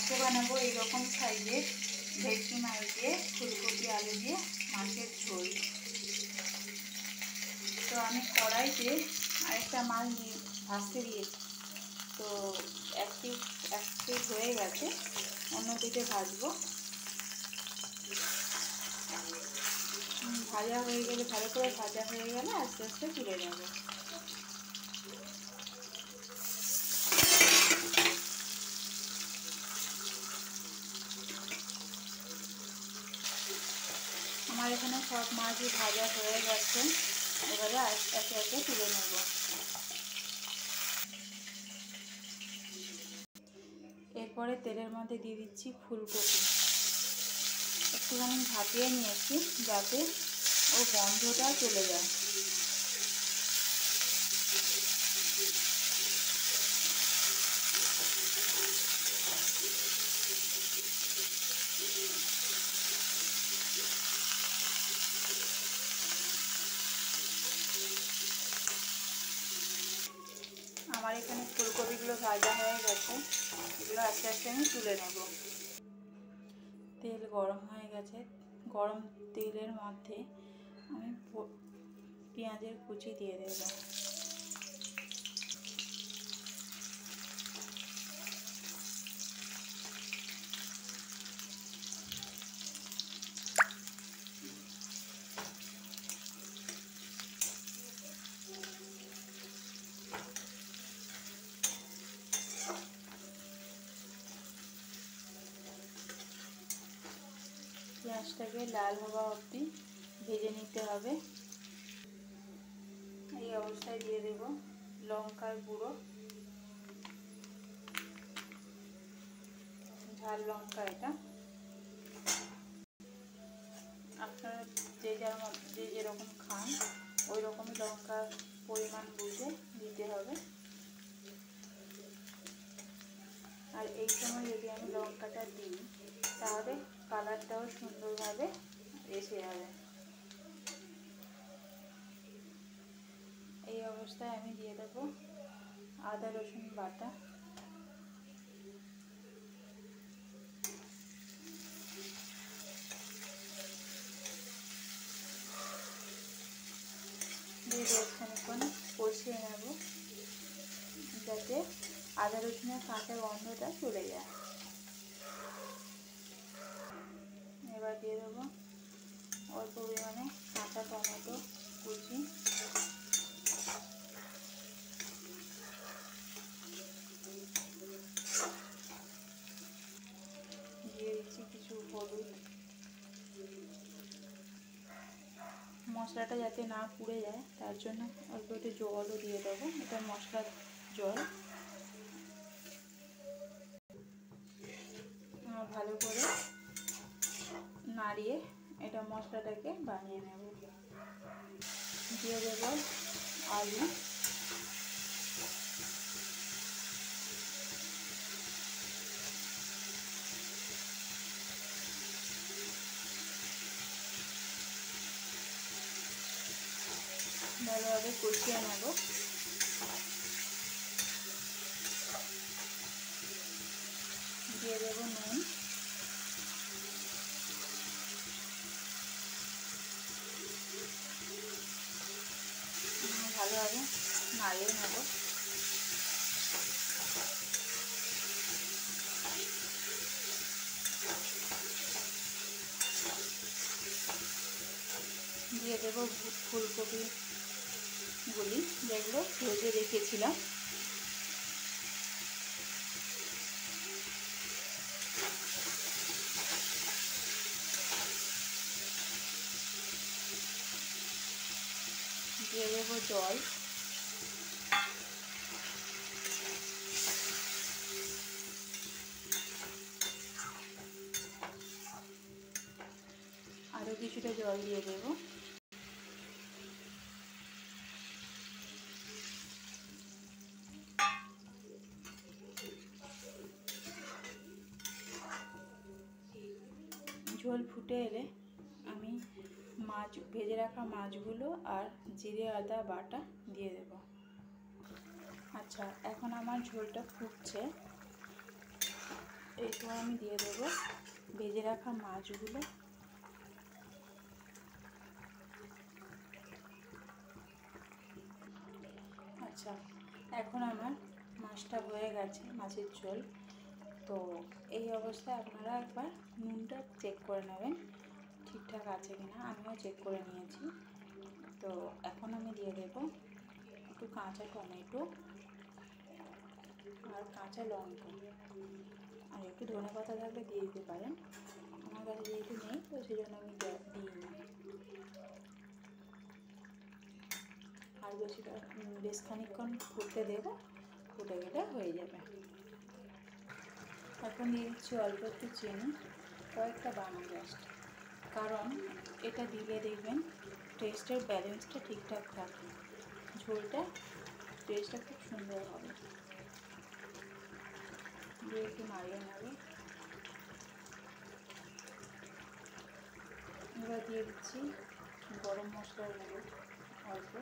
আজকে বানাবো এইরকম সাইজের ভেটকি মাছ দিয়ে ফুলকপি আলু দিয়ে মাছের ঝোল। তো আমি কড়াইতে আরেকটা মাছ ভাজতে দিয়েছি, তো এক পিঠ হয়ে গেছে, অন্যদিকে ভাজবো। ভাজা হয়ে গেলে, ভালো করে ভাজা হয়ে গেলে আস্তে আস্তে তুলে নেব। আমার এখানে সব মাছই ভাজা হয়ে গেছে, এবারে একে একে তুলে নেব। এরপরে তেলের মধ্যে দিয়ে দিচ্ছি ফুলকপি। একটুখানি ভাপিয়ে নিয়েছি যাতে ও গন্ধটা চলে যায়। আমার এখানে ফুলকপিগুলো ভাজা হয়ে গেছে, এগুলো আস্তে আস্তে আমি তুলে নেব। তেল গরম হয়ে গেছে, গরম তেলের মধ্যে আমি পেঁয়াজের কুচি দিয়ে দেব। পেঁয়াজটাকে লাল হওয়া অবধি ভেজে নিতে হবে। এই অবস্থায় দিয়ে দেব লঙ্কার গুঁড়ো, ঝাল লঙ্কা। এটা আপনারা যে যেরকম খান ওই রকমই লঙ্কার পরিমাণ বুঝে দিতে হবে। আর এই সময় যদি আমি লঙ্কাটা দিই তাহলে কালারটাও সুন্দরভাবে এসে যাবে। এই অবস্থায় আমি দিয়ে দেব আদা রসুন বাটা, দিয়ে খানিকক্ষণ কষিয়ে নেব যাতে আদা রসুনের কাঁচা গন্ধটা চলে যায়। এবার দিয়ে দেবো অল্প পরিমাণে কাঁচা টমেটো কুচি, দিয়ে দিচ্ছি কিছু হলুদ। মশলাটা যাতে না পুড়ে যায় তার জন্য অল্প একটু জলও দিয়ে দেবো, এটা মশলার জল। ভালো করে নাড়িয়ে এটা মশলাটাকে বানিয়ে নেব। দিয়ে দেব আলু, ভালোভাবে কষিয়ে নেব। দিয়ে দেব নুন, ভালোভাবে নাড়িয়ে নেব। দিয়ে দেব ফুলকপিগুলি যেগুলো ভেজে রেখেছিলাম। দিয়ে দেব জল, আরও কিছুটা জল দিয়ে দেব। ঝোল ফুটে এলে আমি ভেজে রাখা মাছগুলো আর জিরে আদা বাটা দিয়ে দেব। আচ্ছা, এখন আমার ঝোলটা ফুটছে, এরপর আমি দিয়ে দেবো ভেজে রাখা মাছগুলো। আচ্ছা, এখন আমার মাছটা হয়ে গেছে, মাছের ঝোল। তো এই অবস্থায় আপনারা একবার নুনটা চেক করে নেবেন ঠিকঠাক আছে কিনা। আমিও চেক করে নিয়েছি। তো এখন আমি দিয়ে দেবো একটু কাঁচা টমেটো আর কাঁচা লঙ্কা, আর একটু ধনেপাতা থাকলে দিয়ে দিতে পারেন। আমার কাছে যেহেতু নেই তো সেই জন্য আমি দিইনি। আর বেশ খানিকক্ষণ ফুটতে দেবো, ফুটে গেলে হয়ে যাবে। এখন দিয়ে দিচ্ছি অল্প একটু চিনি, কয়েকটা বানা জাস্ট, কারণ এটা দিলে দেখবেন টেস্টের ব্যালেন্সটা ঠিকঠাক থাকে, ঝোলটা টেস্টটা খুব সুন্দর হবে। দিয়ে একটু নাড়িয়ে নেব। এবার দিয়ে দিচ্ছি গরম মশলার গুঁড়ো অল্প।